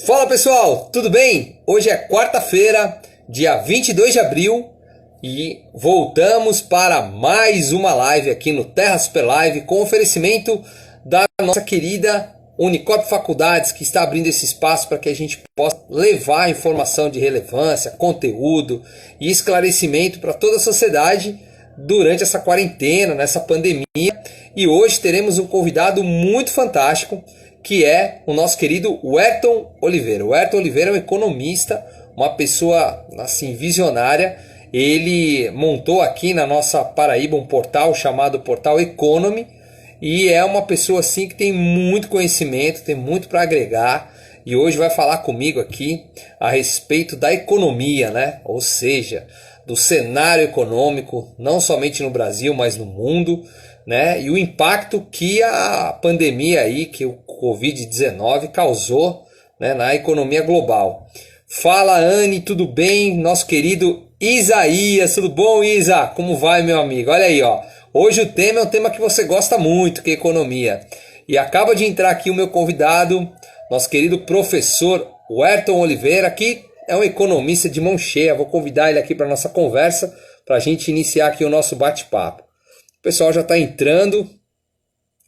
Fala pessoal, tudo bem? Hoje é quarta-feira, dia 22 de abril e voltamos para mais uma live aqui no Terra Super Live com oferecimento da nossa querida Unicop Faculdades, que está abrindo esse espaço para que a gente possa levar informação de relevância, conteúdo e esclarecimento para toda a sociedade durante essa quarentena, nessa pandemia. E hoje teremos um convidado muito fantástico, que é o nosso querido Werton Oliveira. O Werton Oliveira é um economista, uma pessoa assim visionária. Ele montou aqui na nossa Paraíba um portal chamado Portal Economy e é uma pessoa assim que tem muito conhecimento, tem muito para agregar. E hoje vai falar comigo aqui a respeito da economia, né? Ou seja, do cenário econômico, não somente no Brasil, mas no mundo, né? E o impacto que a pandemia aí, que o Covid-19 causou, né, na economia global. Fala, Anne, tudo bem? Nosso querido Isaías, tudo bom, Isa? Como vai, meu amigo? Olha aí, ó. Hoje o tema é um tema que você gosta muito, que é economia. E acaba de entrar aqui o meu convidado, nosso querido professor Werton Oliveira, que é um economista de mão cheia. Vou convidar ele aqui para nossa conversa, para a gente iniciar aqui o nosso bate-papo. O pessoal já está entrando.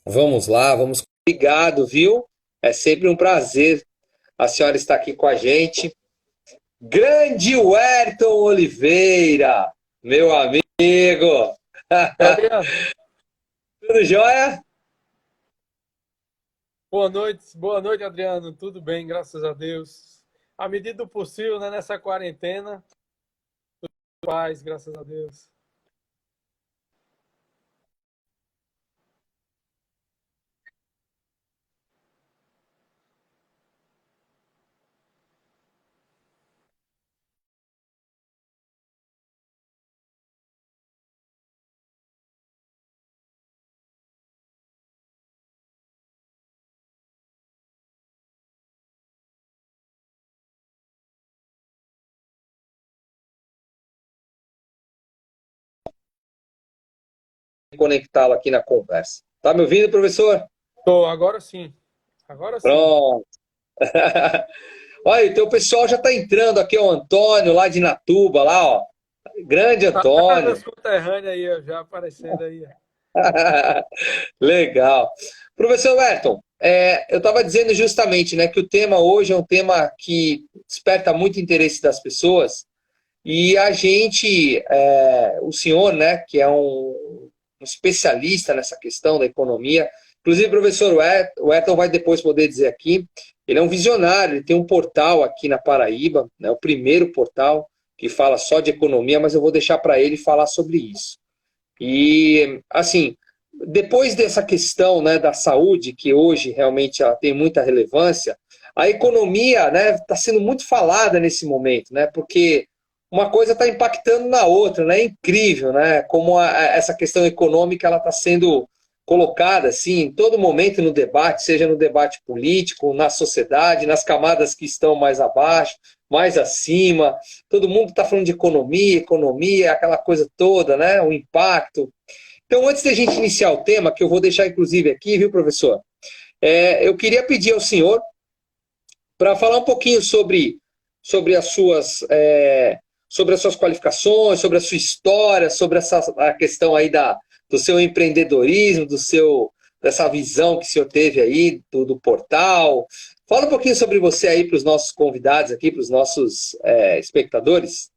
Vamos lá, vamos. Obrigado, viu? É sempre um prazer a senhora estar aqui com a gente. Grande Werton Oliveira, meu amigo. Adriano, Tudo jóia? boa noite, Adriano. Tudo bem, graças a Deus. À medida do possível, né, nessa quarentena, paz, graças a Deus. Conectá-lo aqui na conversa. Tá me ouvindo, professor? Tô, agora sim. Agora sim. Pronto. Olha, o teu pessoal já está entrando aqui, o Antônio, lá de Natuba, lá, ó. Grande Meus Antônio. conterrâneos aí, ó, já aparecendo aí. Ó. Legal. Professor Werton, eu estava dizendo justamente, né, que o tema hoje é um tema que desperta muito interesse das pessoas e a gente, o senhor, né, que é um especialista nessa questão da economia, inclusive o professor Werton vai depois poder dizer aqui, ele é um visionário, ele tem um portal aqui na Paraíba, né, o primeiro portal que fala só de economia, mas eu vou deixar para ele falar sobre isso. E, assim, depois dessa questão, né, da saúde, que hoje realmente ela tem muita relevância, a economia, né, está sendo muito falada nesse momento, né, porque uma coisa está impactando na outra, né, é incrível, né, como essa questão econômica ela está sendo colocada assim em todo momento no debate, seja no debate político, na sociedade, nas camadas que estão mais abaixo, mais acima. Todo mundo está falando de economia, economia, aquela coisa toda, né? O impacto. Então, antes de a gente iniciar o tema, que eu vou deixar inclusive aqui, viu, professor? Eu queria pedir ao senhor para falar um pouquinho sobre sobre as suas qualificações, sobre a sua história, sobre a questão aí do seu empreendedorismo, dessa visão que o senhor teve aí do portal. Fala um pouquinho sobre você aí para os nossos convidados aqui, para os nossos espectadores.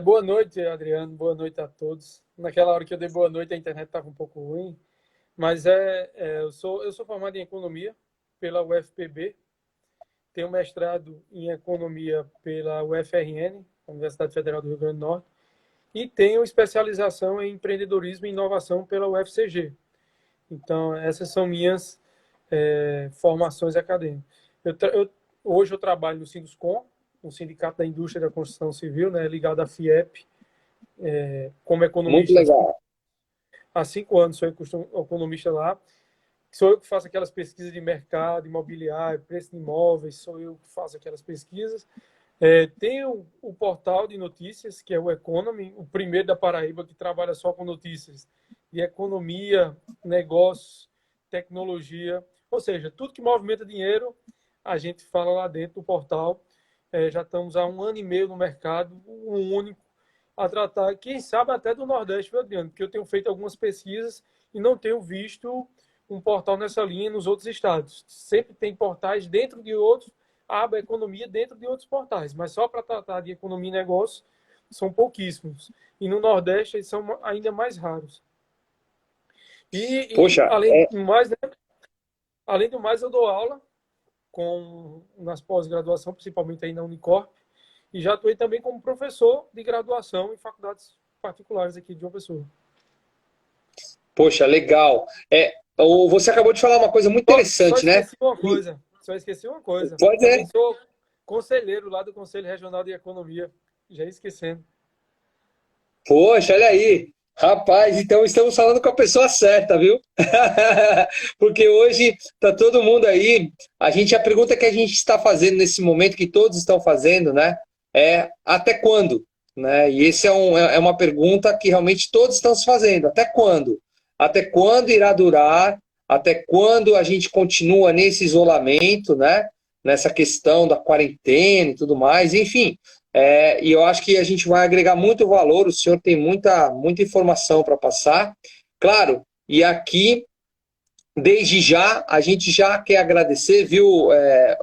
Boa noite, Adriano. Boa noite a todos. Naquela hora que eu dei boa noite, a internet estava um pouco ruim, mas eu sou formado em economia pela UFPB. Tenho mestrado em economia pela UFRN, Universidade Federal do Rio Grande do Norte, e tenho especialização em empreendedorismo e inovação pela UFCG. Então, essas são minhas formações acadêmicas. Hoje eu trabalho no Sinduscom, no Sindicato da Indústria da Construção Civil, né, ligado à FIEP, como Muito economista. legal. Há 5 anos sou economista lá. Sou eu que faço aquelas pesquisas de mercado imobiliário, preço de imóveis, sou eu que faço aquelas pesquisas. Tenho o portal de notícias, que é o Economy, o primeiro da Paraíba, que trabalha só com notícias de economia, negócios, tecnologia, ou seja, tudo que movimenta dinheiro, a gente fala lá dentro do portal. Já estamos há 1 ano e meio no mercado, um único a tratar, quem sabe até do Nordeste, viu, Adriano? Porque eu tenho feito algumas pesquisas e não tenho visto um portal nessa linha nos outros estados. Sempre tem portais dentro de outros, aba economia dentro de outros portais, mas só para tratar de economia e negócio são pouquíssimos. E no Nordeste eles são ainda mais raros. Poxa, Além do mais, né, além do mais, eu dou aula nas pós-graduação, principalmente aí na Unicorp, e já atuei também como professor de graduação em faculdades particulares aqui de João Pessoa. poxa, legal. Você acabou de falar uma coisa muito interessante, né? Só esqueci uma coisa. Pode Também ser. sou conselheiro lá do Conselho Regional de Economia. Já esquecendo. Poxa, olha aí. Rapaz, então estamos falando com a pessoa certa, viu? Porque hoje tá todo mundo aí. A pergunta que a gente está fazendo nesse momento, que todos estão fazendo, né? É até quando? Né? E esse é uma pergunta que realmente todos estão se fazendo. Até quando? Até quando irá durar? Até quando a gente continua nesse isolamento, né? Nessa questão da quarentena e tudo mais, enfim. E eu acho que a gente vai agregar muito valor, o senhor tem muita informação para passar. Claro, e aqui, desde já, a gente já quer agradecer, viu,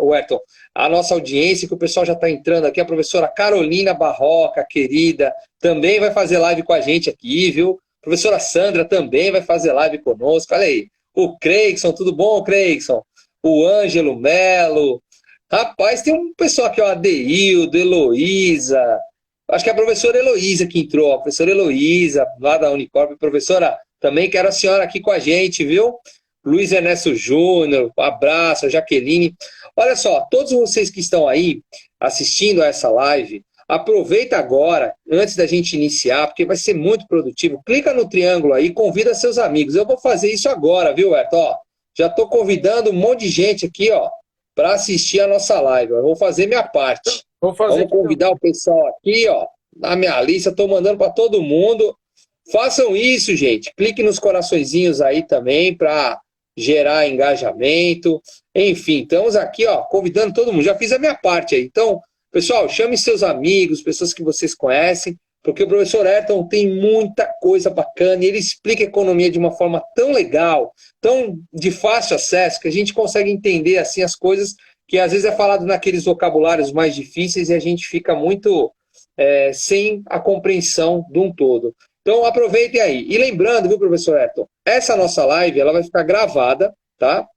Werton, a nossa audiência, que o pessoal já está entrando aqui, a professora Carolina Barroca, querida, também vai fazer live com a gente aqui, viu? A professora Sandra também vai fazer live conosco, olha aí. O Creigson, tudo bom, Creigson? O Ângelo Melo. Rapaz, tem um pessoal aqui, ó, Adeildo, Heloísa. Acho que é a professora Heloísa que entrou, a professora Heloísa, lá da Unicorp. Professora, também quero a senhora aqui com a gente, viu? Luiz Ernesto Júnior, um abraço, a Jaqueline. Olha só, todos vocês que estão aí assistindo a essa live, aproveita agora, antes da gente iniciar, porque vai ser muito produtivo. Clica no triângulo aí, convida seus amigos. Eu vou fazer isso agora, viu, Herto? Ó, já estou convidando um monte de gente aqui, ó, para assistir a nossa live. Eu vou fazer minha parte. Vamos convidar o pessoal aqui, ó, na minha lista. Estou mandando para todo mundo. Façam isso, gente. Clique nos coraçõezinhos aí também para gerar engajamento. Enfim, estamos aqui, ó, convidando todo mundo. Já fiz a minha parte aí. Então, pessoal, chame seus amigos, pessoas que vocês conhecem, porque o professor Ayrton tem muita coisa bacana e ele explica a economia de uma forma tão legal, tão de fácil acesso, que a gente consegue entender assim as coisas que às vezes é falado naqueles vocabulários mais difíceis e a gente fica muito sem a compreensão de um todo. Então aproveitem aí. E lembrando, viu, professor Ayrton, essa nossa live ela vai ficar gravada, tá?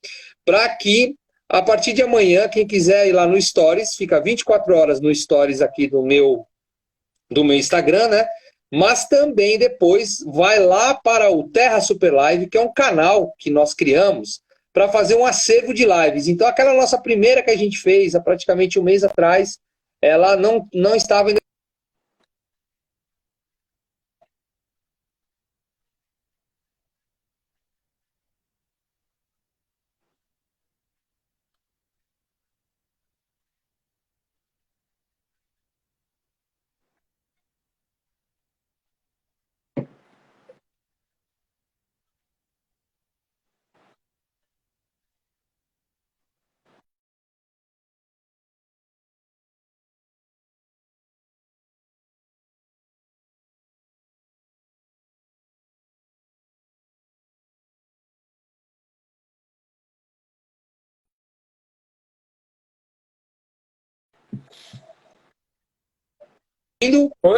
Para que a partir de amanhã, quem quiser ir lá no Stories, fica 24 horas no Stories aqui do meu Instagram, né? Mas também depois vai lá para o Terra Super Live, que é um canal que nós criamos para fazer um acervo de lives. Então, aquela nossa primeira que a gente fez há praticamente um mês atrás, ela não estava ainda.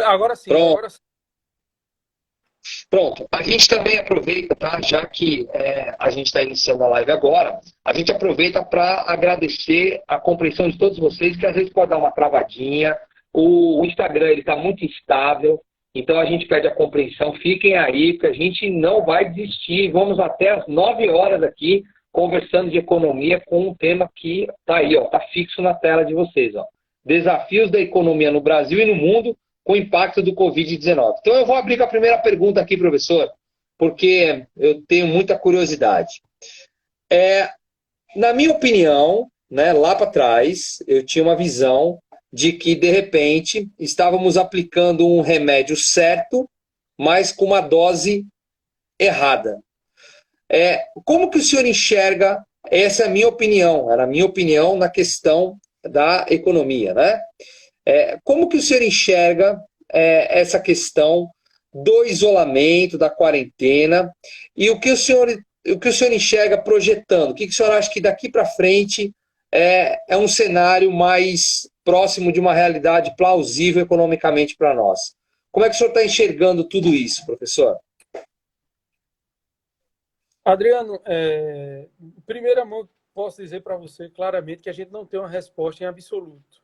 Agora sim, Pronto. agora sim. Pronto, a gente também aproveita, tá? Já que a gente está iniciando a live agora, a gente aproveita para agradecer a compreensão de todos vocês, que às vezes pode dar uma travadinha. O Instagram ele está muito instável, então a gente pede a compreensão. Fiquem aí, porque a gente não vai desistir. Vamos até as 9 horas aqui conversando de economia com um tema que está aí, ó, está fixo na tela de vocês, ó. Desafios da economia no Brasil e no mundo com o impacto do Covid-19. Então eu vou abrir com a primeira pergunta aqui, professor, porque eu tenho muita curiosidade. Na minha opinião, né, lá para trás, eu tinha uma visão de que, de repente, estávamos aplicando um remédio certo, mas com uma dose errada. Como que o senhor enxerga Essa é a minha opinião, era a minha opinião na questão da economia, né? Como que o senhor enxerga essa questão do isolamento, da quarentena, e o que o senhor enxerga projetando? O que o senhor acha que daqui para frente é um cenário mais próximo de uma realidade plausível economicamente para nós? Como é que o senhor está enxergando tudo isso, professor? Adriano, em primeira mão, posso dizer para você claramente que a gente não tem uma resposta em absoluto.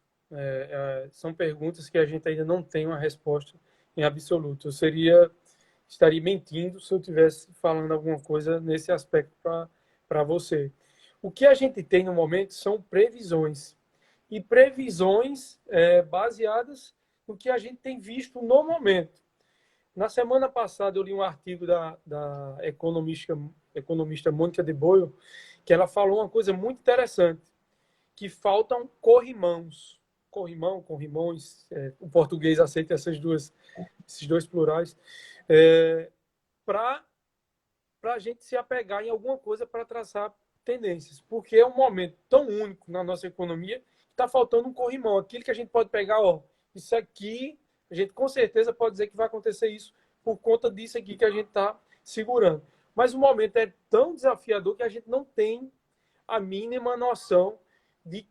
São perguntas que a gente ainda não tem uma resposta em absoluto. Estaria mentindo se eu estivesse falando alguma coisa nesse aspecto para você. O que a gente tem no momento são previsões. E previsões baseadas no que a gente tem visto no momento. Na semana passada, eu li um artigo da economista Mônica de Boyle, que ela falou uma coisa muito interessante, que faltam corrimãos. Corrimão, corrimões, o português aceita esses dois plurais, para a gente se apegar em alguma coisa para traçar tendências. Porque é um momento tão único na nossa economia que está faltando um corrimão. Aquilo que a gente pode pegar, ó, isso aqui, a gente com certeza pode dizer que vai acontecer isso por conta disso aqui que a gente está segurando. Mas o momento é tão desafiador que a gente não tem a mínima noção de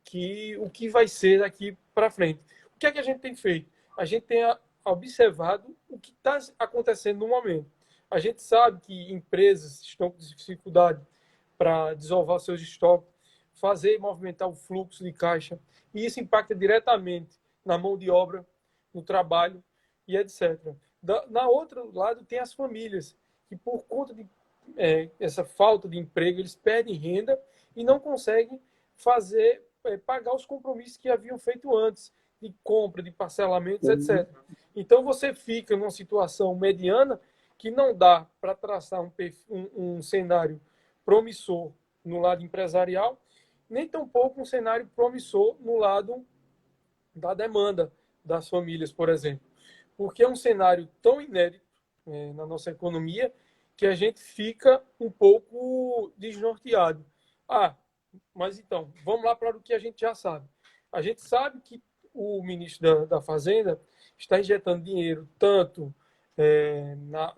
o que vai ser daqui para frente. O que é que a gente tem feito? A gente tem observado o que está acontecendo no momento. A gente sabe que empresas estão com dificuldade para desovar seus estoques, fazer movimentar o fluxo de caixa, e isso impacta diretamente na mão de obra, no trabalho e etc. Na outro lado, tem as famílias, que por conta de essa falta de emprego, eles perdem renda e não conseguem pagar os compromissos que haviam feito antes, de compra, de parcelamentos, etc. Então, você fica numa situação mediana que não dá para traçar um cenário promissor no lado empresarial, nem tampouco um cenário promissor no lado da demanda das famílias, por exemplo. Porque é um cenário tão inédito na nossa economia que a gente fica um pouco desnorteado. Mas então, vamos lá para o que a gente já sabe. A gente sabe que o ministro da Fazenda está injetando dinheiro tanto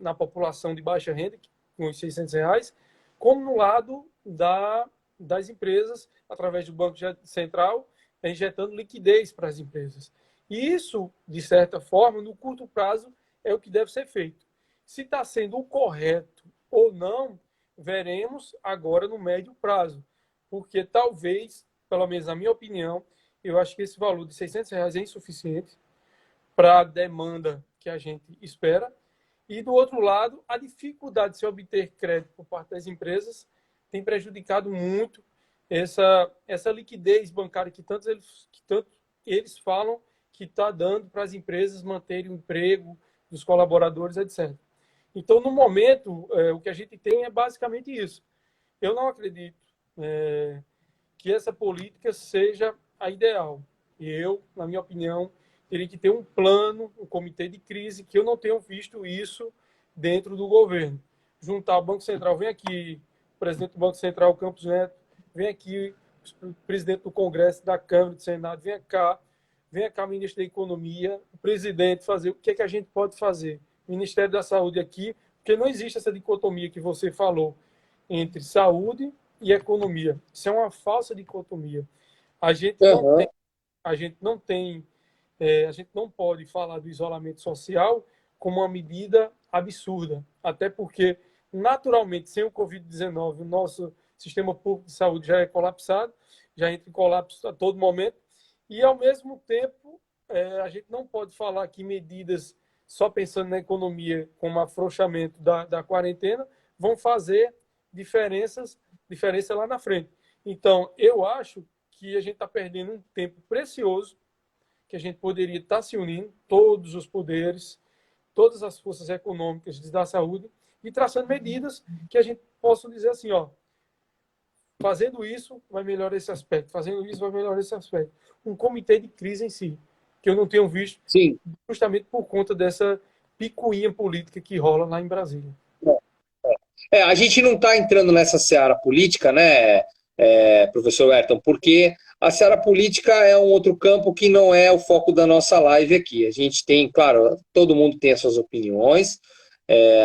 na população de baixa renda, com os R$ 600, como no lado das empresas, através do Banco Central, injetando liquidez para as empresas. E isso, de certa forma, no curto prazo, é o que deve ser feito. Se está sendo o correto ou não, veremos agora no médio prazo. Porque talvez, pelo menos na minha opinião, eu acho que esse valor de R$ 600 é insuficiente para a demanda que a gente espera. E, do outro lado, a dificuldade de se obter crédito por parte das empresas tem prejudicado muito essa liquidez bancária que tanto eles falam que está dando para as empresas manterem o emprego dos colaboradores, etc. Então, no momento, o que a gente tem é basicamente isso. Eu não acredito que essa política seja a ideal. Eu, na minha opinião, teria que ter um plano, um comitê de crise, que eu não tenho visto isso dentro do governo. Juntar o Banco Central, vem aqui, o presidente do Banco Central, Campos Neto, vem aqui, o presidente do Congresso, da Câmara, do Senado, vem cá, o ministro da Economia, o presidente, fazer o que é que a gente pode fazer. O Ministério da Saúde aqui, porque não existe essa dicotomia que você falou entre saúde e economia. Isso é uma falsa dicotomia. A gente não tem, a gente não tem, a gente não pode falar do isolamento social como uma medida absurda, até porque, naturalmente, sem o Covid-19, o nosso sistema público de saúde já é colapsado, já entra em colapso a todo momento, e, ao mesmo tempo, a gente não pode falar que medidas só pensando na economia, como afrouxamento da quarentena, vão fazer diferença lá na frente. Então, eu acho que a gente está perdendo um tempo precioso, que a gente poderia estar se unindo, todos os poderes, todas as forças econômicas da saúde, e traçando medidas que a gente possa dizer assim, ó, fazendo isso vai melhorar esse aspecto, fazendo isso vai melhorar esse aspecto. Um comitê de crise em si, que eu não tenho visto, Sim. justamente por conta dessa picuinha política que rola lá em Brasília. A gente não está entrando nessa seara política, né, professor Ayrton, porque a seara política é um outro campo que não é o foco da nossa live aqui. A gente tem, claro, todo mundo tem as suas opiniões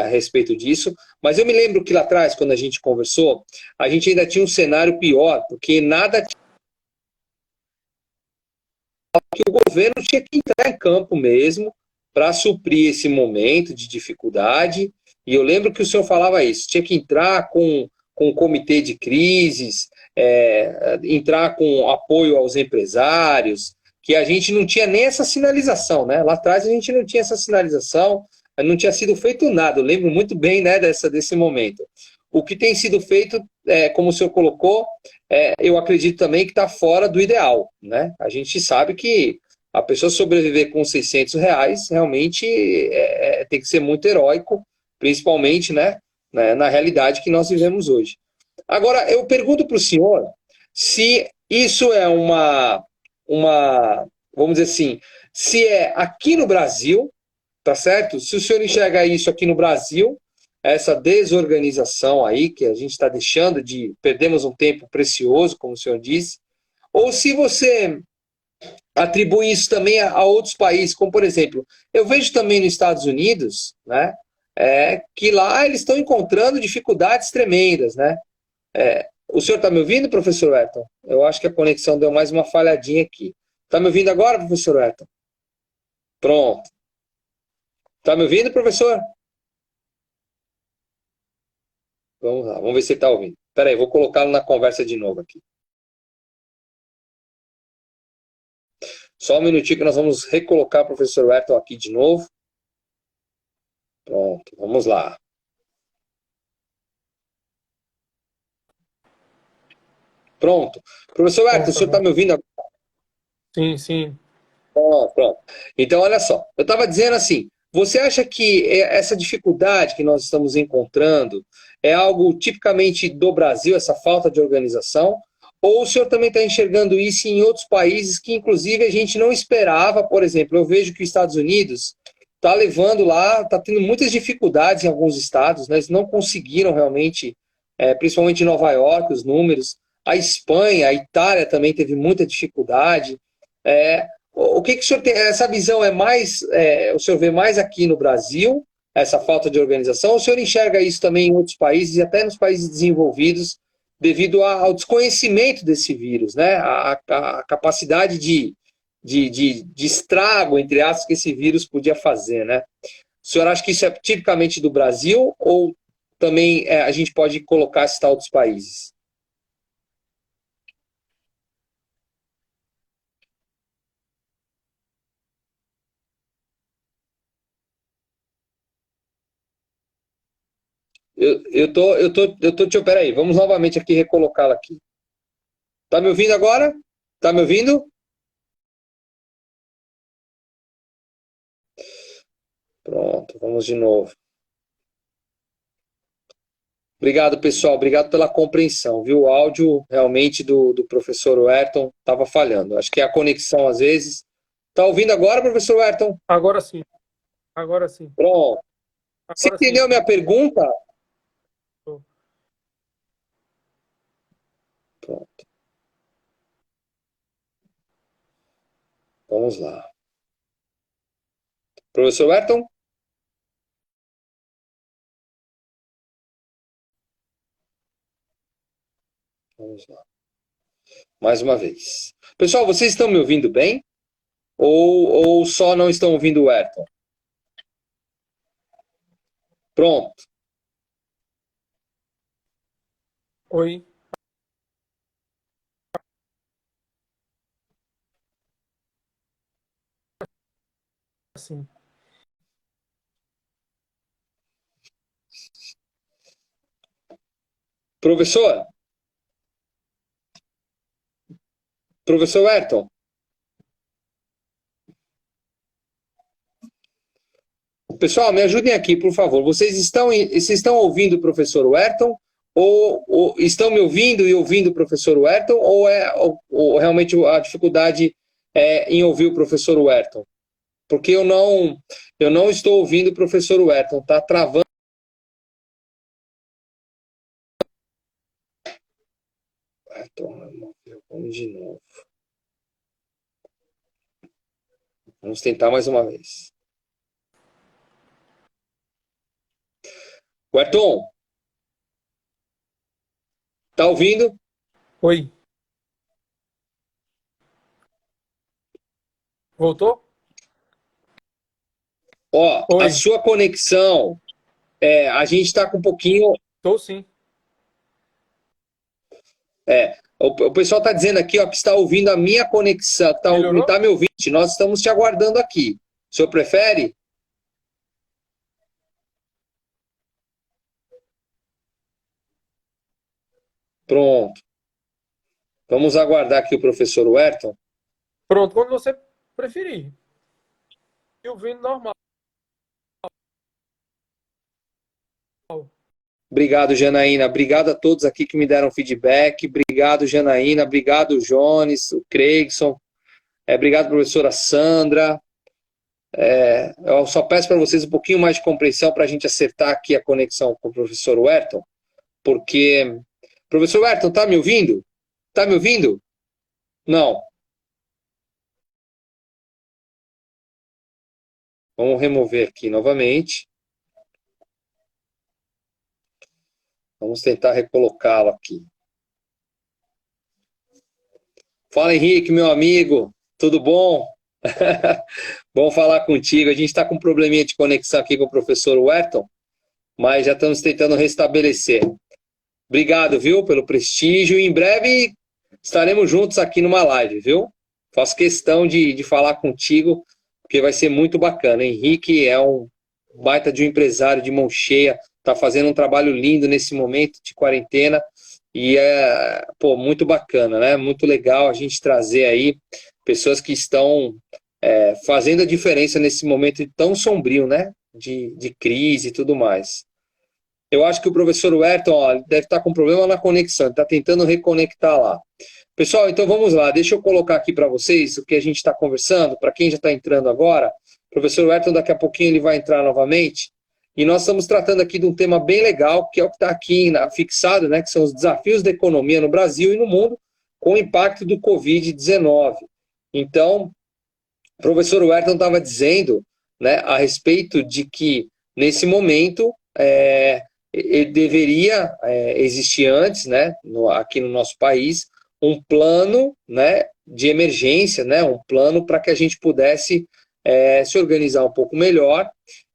a respeito disso, mas eu me lembro que lá atrás, quando a gente conversou, a gente ainda tinha um cenário pior, porque nada que o governo tinha que entrar em campo mesmo para suprir esse momento de dificuldade. E eu lembro que o senhor falava isso, tinha que entrar com um comitê de crises, entrar com apoio aos empresários, que a gente não tinha nem essa sinalização, né? Lá atrás a gente não tinha essa sinalização, não tinha sido feito nada. Eu lembro muito bem, né, desse momento. O que tem sido feito, como o senhor colocou, eu acredito também que está fora do ideal, né? A gente sabe que a pessoa sobreviver com R$ 600 realmente tem que ser muito heróico, principalmente, né, na realidade que nós vivemos hoje. Agora, eu pergunto para o senhor se isso é vamos dizer assim, se é aqui no Brasil, tá certo? Se o senhor enxerga isso aqui no Brasil, essa desorganização aí que a gente está deixando perdemos um tempo precioso, como o senhor disse, ou se você atribui isso também a outros países, como por exemplo, eu vejo também nos Estados Unidos, né, que lá eles estão encontrando dificuldades tremendas, né? O senhor está me ouvindo, professor Ayrton? Eu acho que a conexão deu mais uma falhadinha aqui. Está me ouvindo agora, professor Ayrton? Pronto. Está me ouvindo, professor? Vamos lá, vamos ver se ele está ouvindo. Espera aí, vou colocá-lo na conversa de novo aqui. Só um minutinho que nós vamos recolocar o professor Ayrton aqui de novo. Pronto, vamos lá. Pronto. Professor Ayrton, o senhor está me ouvindo agora? Sim, sim. Pronto. Então, olha só. Eu estava dizendo assim, você acha que essa dificuldade que nós estamos encontrando é algo tipicamente do Brasil, essa falta de organização? Ou o senhor também está enxergando isso em outros países que, inclusive, a gente não esperava? Por exemplo, eu vejo que os Estados Unidos está levando lá, está tendo muitas dificuldades em alguns estados, né? Eles não conseguiram realmente, principalmente em Nova York, os números. A Espanha, a Itália também teve muita dificuldade. O que o senhor tem? Essa visão é mais, o senhor vê mais aqui no Brasil, essa falta de organização, ou o senhor enxerga isso também em outros países e até nos países desenvolvidos, devido ao desconhecimento desse vírus, né? A capacidade de estrago, entre aspas, que esse vírus podia fazer, né? O senhor acha que isso é tipicamente do Brasil ou também a gente pode colocar esses outros países? Peraí, vamos novamente aqui recolocá-la aqui. Tá me ouvindo agora? Tá me ouvindo? Pronto, vamos de novo. Obrigado, pessoal. Obrigado pela compreensão, viu? O áudio realmente do professor Ayrton estava falhando. Acho que é a conexão, às vezes. Tá ouvindo agora, professor Ayrton? Agora sim. Agora sim. Pronto. Você entendeu a minha pergunta? Pronto. Vamos lá. Professor Ayrton? Vamos lá. Mais uma vez. Pessoal, vocês estão me ouvindo bem? Ou só não estão ouvindo o Ayrton? Pronto. Oi. Sim. Professor? Professor Ayrton? Pessoal, me ajudem aqui, por favor. Vocês estão ouvindo o professor Ayrton? Ou estão me ouvindo e ouvindo o professor Ayrton? Ou realmente a dificuldade é em ouvir o professor Ayrton? Porque eu não estou ouvindo o professor Ayrton. Está travando. Ayrton, vamos de novo. Vamos tentar mais uma vez. Ayrton, tá ouvindo? Oi. Voltou? Ó, a Oi. sua conexão, a gente está com um pouquinho. Tô sim. O pessoal está dizendo aqui, ó, que está ouvindo a minha conexão, não Melhorou? está me ouvindo. Nós estamos te aguardando aqui. O senhor prefere? Pronto. Vamos aguardar aqui o professor Ayrton. Pronto, quando você preferir. Eu vendo normal. Obrigado, Janaína. Obrigado a todos aqui que me deram feedback. Obrigado, Janaína. Obrigado, Jones, o Craigson. Obrigado, professora Sandra. Eu só peço para vocês um pouquinho mais de compreensão para a gente acertar aqui a conexão com o professor Ayrton, porque... Professor Ayrton, tá me ouvindo? Tá me ouvindo? Não. Vamos remover aqui novamente. Vamos tentar recolocá-lo aqui. Fala, Henrique, meu amigo. Tudo bom? Bom falar contigo. A gente está com um probleminha de conexão aqui com o professor Ayrton, mas já estamos tentando restabelecer. Obrigado, viu, pelo prestígio. Em breve estaremos juntos aqui numa live, viu? Faço questão de falar contigo, porque vai ser muito bacana. Henrique é um baita de um empresário de mão cheia, está fazendo um trabalho lindo nesse momento de quarentena e muito bacana, né? Muito legal a gente trazer aí pessoas que estão fazendo a diferença nesse momento tão sombrio, né? De crise e tudo mais. Eu acho que o professor Ayrton, ó, deve estar com problema na conexão, está tentando reconectar lá. Pessoal, então vamos lá, deixa eu colocar aqui para vocês o que a gente está conversando, para quem já está entrando agora. O professor Ayrton, daqui a pouquinho ele vai entrar novamente, e nós estamos tratando aqui de um tema bem legal, que é o que está aqui fixado, né, que são os desafios da economia no Brasil e no mundo, com o impacto do Covid-19. Então, o professor Ayrton estava dizendo, né, a respeito de que, nesse momento, deveria existir antes, né, aqui no nosso país, um plano, né, de emergência, né, um plano para que a gente pudesse se organizar um pouco melhor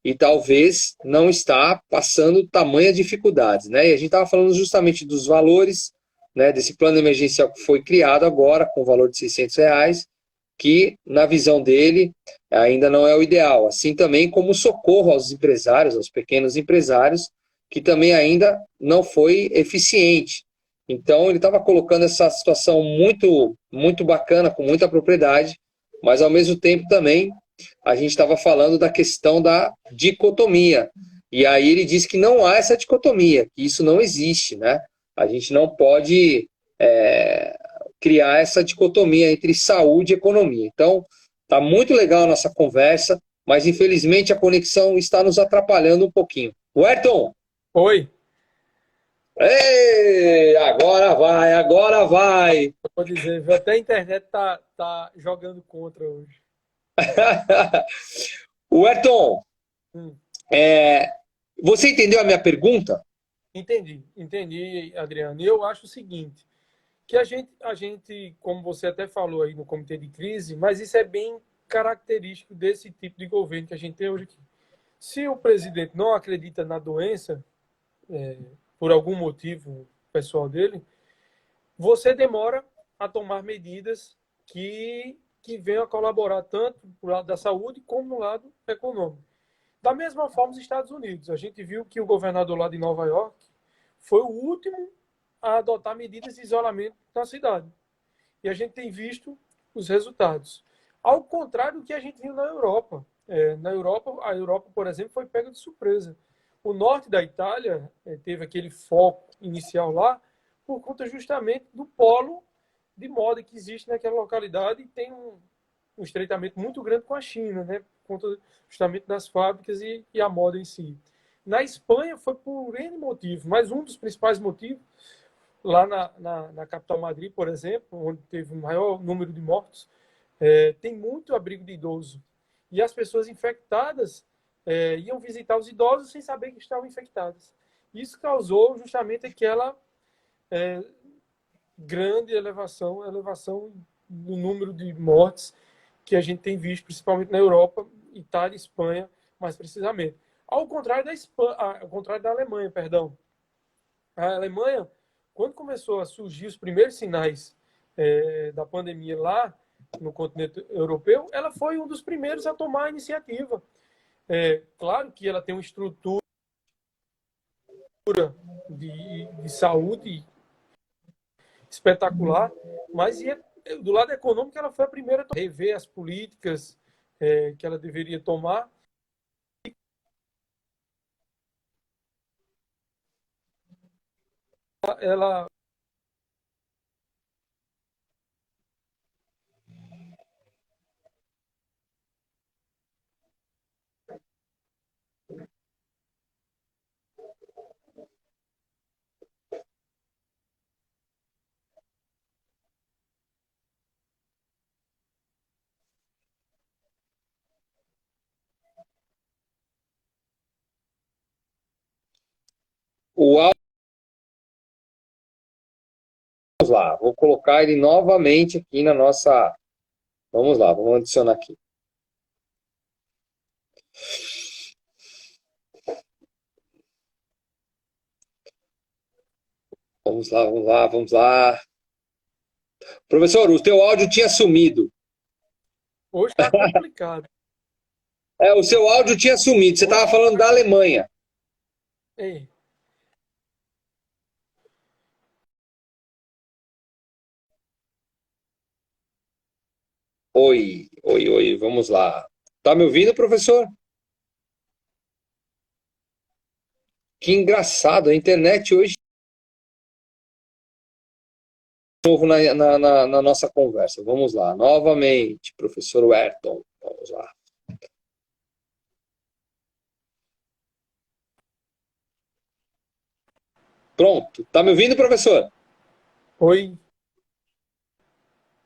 e talvez não estar passando tamanha dificuldades, né? E a gente estava falando justamente dos valores, né, desse plano emergencial que foi criado agora com o valor de R$ 600, que na visão dele ainda não é o ideal. Assim também como o socorro aos empresários, aos pequenos empresários, que também ainda não foi eficiente. Então ele estava colocando essa situação muito, muito bacana, com muita propriedade, mas ao mesmo tempo também a gente estava falando da questão da dicotomia. E aí ele disse que não há essa dicotomia, que isso não existe, né? A gente não pode criar essa dicotomia entre saúde e economia. Então, tá muito legal a nossa conversa, mas infelizmente a conexão está nos atrapalhando um pouquinho. Ayrton! Oi. Ei, agora vai, agora vai! Eu vou dizer, viu, até a internet tá jogando contra hoje. Ayrton, Hum, você entendeu a minha pergunta? entendi, Adriano. E eu acho o seguinte, que a gente, como você até falou aí no comitê de crise, mas isso é bem característico desse tipo de governo que a gente tem hoje aqui. Se o presidente não acredita na doença, por algum motivo pessoal dele, você demora a tomar medidas que venham a colaborar tanto para o lado da saúde como no lado econômico. Da mesma forma, os Estados Unidos. A gente viu que o governador lá de Nova York foi o último a adotar medidas de isolamento na cidade. E a gente tem visto os resultados. Ao contrário do que a gente viu na Europa. Na Europa, a Europa, por exemplo, foi pega de surpresa. O norte da Itália teve aquele foco inicial lá por conta justamente do polo de moda que existe naquela localidade e tem um estreitamento muito grande com a China, né? Por conta justamente das fábricas e a moda em si. Na Espanha foi por N motivos, mas um dos principais motivos Lá na capital Madrid, por exemplo, onde teve o maior número de mortos, tem muito abrigo de idoso. E as pessoas infectadas iam visitar os idosos sem saber que estavam infectadas. Isso causou justamente aquela grande elevação no número de mortes que a gente tem visto, principalmente na Europa, Itália e Espanha, mais precisamente. Ao contrário da Alemanha, perdão. A Alemanha, quando começou a surgir os primeiros sinais da pandemia lá no continente europeu, ela foi um dos primeiros a tomar a iniciativa. Claro que ela tem uma estrutura de saúde espetacular, mas do lado econômico ela foi a primeira a rever as políticas que ela deveria tomar. Ela O Vamos lá, vou colocar ele novamente aqui na nossa. Vamos lá, vamos adicionar aqui. Vamos lá, vamos lá, vamos lá. Professor, o teu áudio tinha sumido. hoje está complicado. O seu áudio tinha sumido. Você estava falando da Alemanha. É. Oi, oi, oi, vamos lá. Tá me ouvindo, professor? Que engraçado, a internet hoje. De novo na nossa conversa. Vamos lá, novamente, professor Ayrton. Vamos lá. Pronto. Tá me ouvindo, professor? Oi.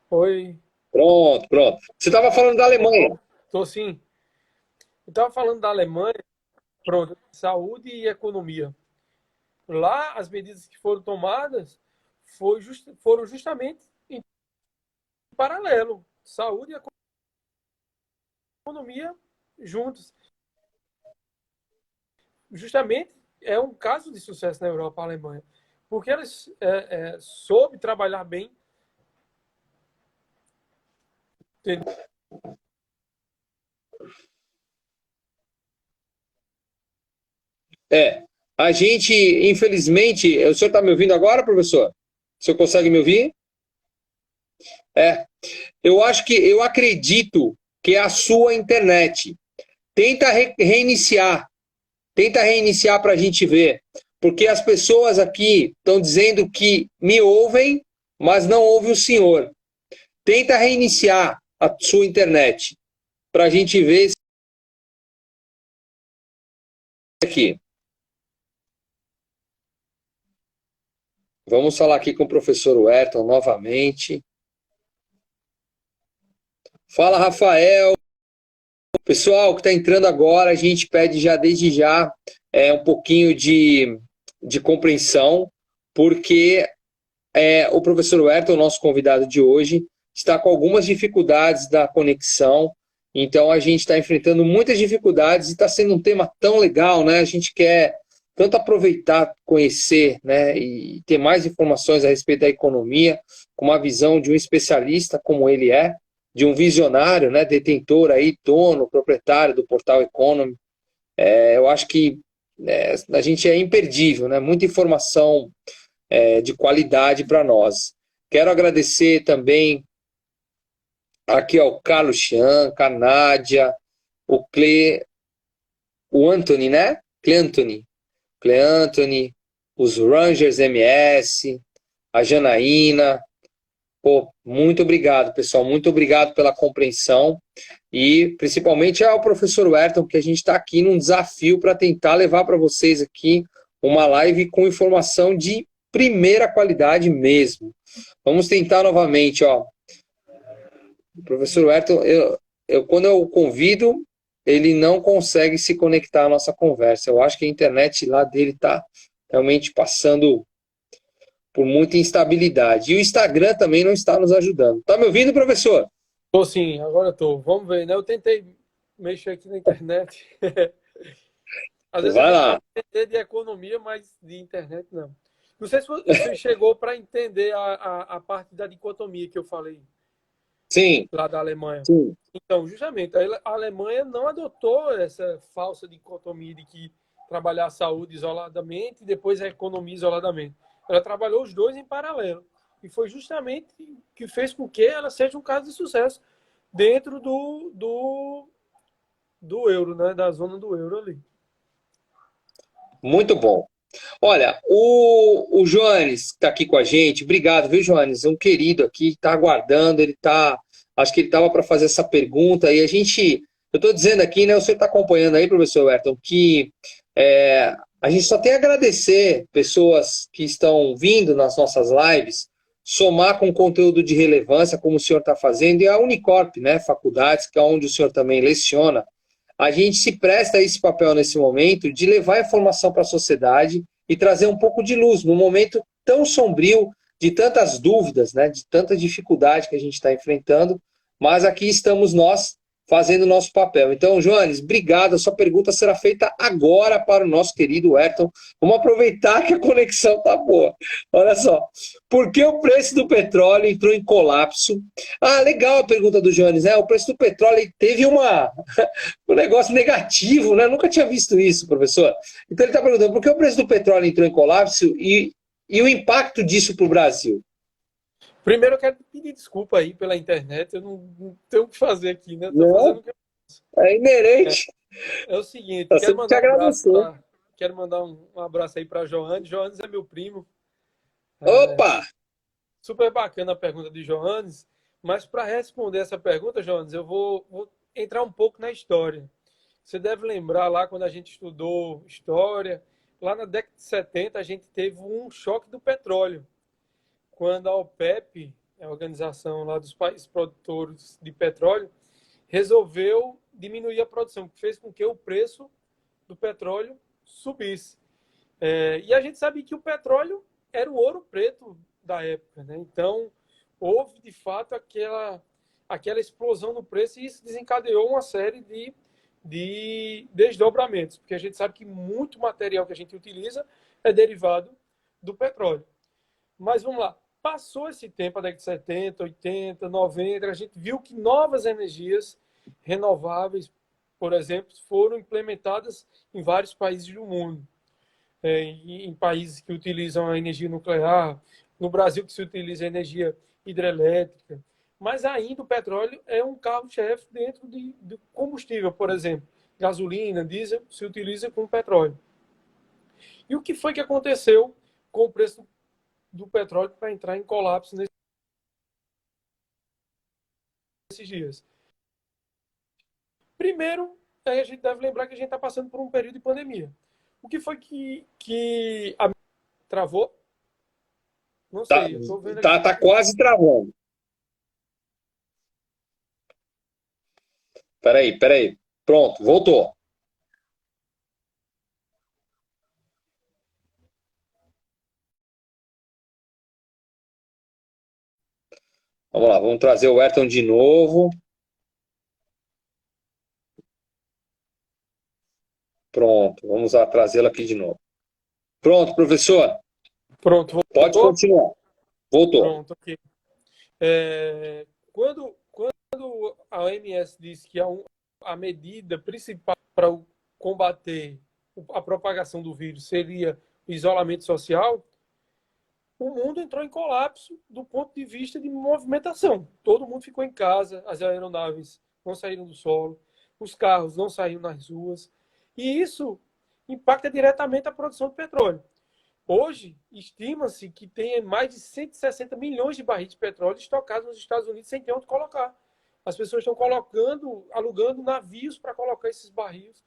Oi. Pronto, pronto. Você estava falando da Alemanha. Estou sim. Eu estava falando da Alemanha, pronto, saúde e economia. Lá, as medidas que foram tomadas foram justamente em paralelo. Saúde e economia juntos. Justamente é um caso de sucesso na Europa, a Alemanha. Porque elas soube trabalhar bem. A gente, infelizmente, o senhor está me ouvindo agora, professor? O senhor consegue me ouvir? Eu acredito que é a sua internet. Tenta reiniciar. Tenta reiniciar para a gente ver. Porque as pessoas aqui estão dizendo que me ouvem, mas não ouvem o senhor. Tenta reiniciar a sua internet para a gente ver aqui. Vamos falar aqui com o professor Ayrton novamente. Fala, Rafael. Pessoal que está entrando agora, a gente pede já desde já um pouquinho de compreensão, porque o professor Ayrton, nosso convidado de hoje, está com algumas dificuldades da conexão, então a gente está enfrentando muitas dificuldades e está sendo um tema tão legal, né? A gente quer tanto aproveitar, conhecer, né, e ter mais informações a respeito da economia, com uma visão de um especialista como ele é, de um visionário, né, detentor aí, dono, proprietário do Portal Economy. Eu acho que a gente é imperdível, né? Muita informação de qualidade para nós. Quero agradecer também aqui ao Carlos Chian, a Nádia, o Anthony, né? Cleanthony, os Rangers MS, a Janaína. Pô, muito obrigado, pessoal. Muito obrigado pela compreensão. E principalmente ao professor Ayrton, que a gente está aqui num desafio para tentar levar para vocês aqui uma live com informação de primeira qualidade mesmo. Vamos tentar novamente, ó. O professor Ayrton, quando eu o convido, ele não consegue se conectar à nossa conversa. Eu acho que a internet lá dele está realmente passando por muita instabilidade. E o Instagram também não está nos ajudando. Tá me ouvindo, professor? Tô sim, agora tô. Vamos ver, né? Eu tentei mexer aqui na internet. Às vezes a Vai gente lá. pode entender de economia, mas de internet não. Não sei se você chegou para entender a parte da dicotomia que eu falei Sim, lá da Alemanha. sim. Então, justamente, a Alemanha não adotou essa falsa dicotomia de que trabalhar a saúde isoladamente e depois a economia isoladamente. Ela trabalhou os dois em paralelo. E foi justamente que fez com que ela seja um caso de sucesso dentro do euro, né? Da zona do euro ali. Muito bom. Olha, o Joanes está aqui com a gente. Obrigado, viu, Joanes? Um querido aqui, está aguardando. Ele tá. Acho que ele estava para fazer essa pergunta. E a gente. Eu estou dizendo aqui, né? Você está acompanhando aí, professor Ayrton, que a gente só tem a agradecer pessoas que estão vindo nas nossas lives, somar com conteúdo de relevância, como o senhor está fazendo, e a Unicorp, né? Faculdades, que é onde o senhor também leciona. A gente se presta a esse papel nesse momento de levar a informação para a sociedade e trazer um pouco de luz num momento tão sombrio, de tantas dúvidas, né, de tanta dificuldade que a gente está enfrentando, mas aqui estamos nós fazendo o nosso papel. Então, Joanes, obrigado. A sua pergunta será feita agora para o nosso querido Ayrton. Vamos aproveitar que a conexão está boa. Olha só. Por que o preço do petróleo entrou em colapso? Ah, legal a pergunta do Joanes, né? O preço do petróleo teve um negócio negativo, né? Eu nunca tinha visto isso, professor. Então ele está perguntando por que o preço do petróleo entrou em colapso e o impacto disso para o Brasil. Primeiro, eu quero pedir desculpa aí pela internet. Eu não tenho o que fazer aqui, né? Estou fazendo Não, o que eu é inerente. É o seguinte, Eu sempre te agradecer. quero mandar um abraço aí para Joanes. Joanes é meu primo. Opa! Super bacana a pergunta de Joanes, mas para responder essa pergunta, Joanes, eu vou entrar um pouco na história. Você deve lembrar lá quando a gente estudou história, lá na década de 70 a gente teve um choque do petróleo, quando a OPEP, a organização lá dos países produtores de petróleo, resolveu diminuir a produção, que fez com que o preço do petróleo subisse. E a gente sabe que o petróleo era o ouro preto da época, né? Então, houve de fato aquela explosão no preço e isso desencadeou uma série de desdobramentos, porque a gente sabe que muito material que a gente utiliza é derivado do petróleo. Mas vamos lá, passou esse tempo, a década de 70, 80, 90, a gente viu que novas energias renováveis, por exemplo, foram implementadas em vários países do mundo. Em países que utilizam a energia nuclear, no Brasil que se utiliza a energia hidrelétrica, mas ainda o petróleo é um carro-chefe dentro do combustível, por exemplo, gasolina, diesel, se utiliza com petróleo. E o que foi que aconteceu com o preço do petróleo para entrar em colapso nesses dias? Primeiro, a gente deve lembrar que a gente está passando por um período de pandemia. O que foi que travou? Não Tá, sei, eu estou vendo tá, aqui. tá quase travando. Peraí. Pronto, voltou. Vamos lá, vamos trazer o Ayrton de novo. Pronto, vamos lá trazê-lo aqui de novo. Pronto, professor, Pronto, pode voltou? continuar. Voltou. Pronto, ok. Quando a OMS disse que a medida principal para combater a propagação do vírus seria o isolamento social, o mundo entrou em colapso do ponto de vista de movimentação. Todo mundo ficou em casa, as aeronaves não saíram do solo, os carros não saíram nas ruas, e isso impacta diretamente a produção de petróleo. Hoje, estima-se que tem mais de 160 milhões de barris de petróleo estocados nos Estados Unidos sem ter onde colocar. As pessoas estão alugando navios para colocar esses barris